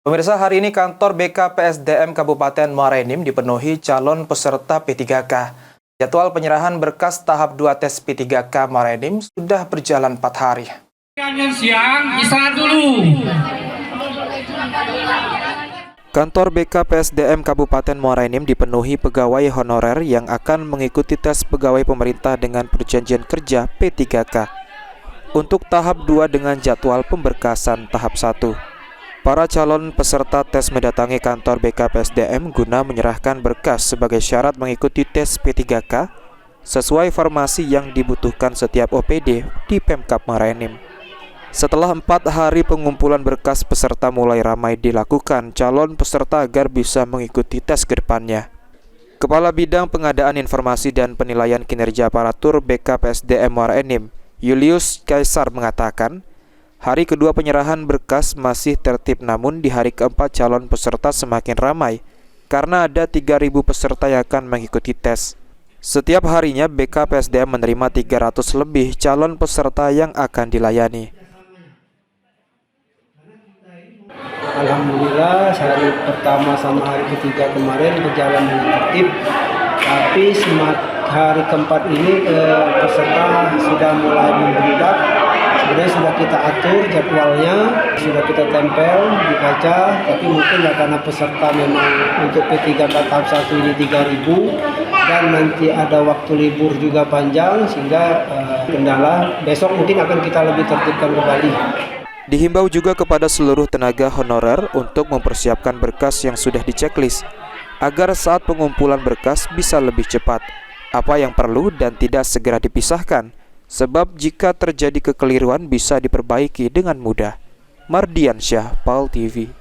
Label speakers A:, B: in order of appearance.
A: Pemirsa, hari ini kantor BKPSDM Kabupaten Muara Enim dipenuhi calon peserta P3K. Jadwal penyerahan berkas tahap 2 tes P3K Muara Enim sudah berjalan 4 hari.
B: Siang, istirahat dulu.
A: Kantor BKPSDM Kabupaten Muara Enim dipenuhi pegawai honorer yang akan mengikuti tes pegawai pemerintah dengan perjanjian kerja P3K. Untuk tahap 2 dengan jadwal pemberkasan tahap 1. Para calon peserta tes mendatangi kantor BKPSDM guna menyerahkan berkas sebagai syarat mengikuti tes P3K sesuai formasi yang dibutuhkan setiap OPD di Pemkab Muara Enim. Setelah 4 hari pengumpulan berkas peserta mulai ramai dilakukan calon peserta agar bisa mengikuti tes ke depannya. Kepala Bidang Pengadaan Informasi dan Penilaian Kinerja Aparatur BKPSDM Muara Enim, Julius Kaisar mengatakan, hari kedua penyerahan berkas masih tertib, namun di hari keempat calon peserta semakin ramai karena ada 3.000 peserta yang akan mengikuti tes. Setiap harinya BKPSDM menerima 300 lebih calon peserta yang akan dilayani.
C: Alhamdulillah hari pertama sama hari ketiga kemarin berjalan dengan tertib, tapi hari keempat ini peserta sudah mulai membludak. Sebenarnya sudah kita atur jadwalnya, sudah kita tempel di kaca, tapi mungkin ya karena peserta memang untuk P3K tahap 1 ini 3.000 dan nanti ada waktu libur juga panjang sehingga kendala besok mungkin akan kita lebih tertibkan kembali.
A: Dihimbau juga kepada seluruh tenaga honorer untuk mempersiapkan berkas yang sudah diceklis agar saat pengumpulan berkas bisa lebih cepat. Apa yang perlu dan tidak segera dipisahkan, sebab jika terjadi kekeliruan bisa diperbaiki dengan mudah. Mardiansyah, PAL TV.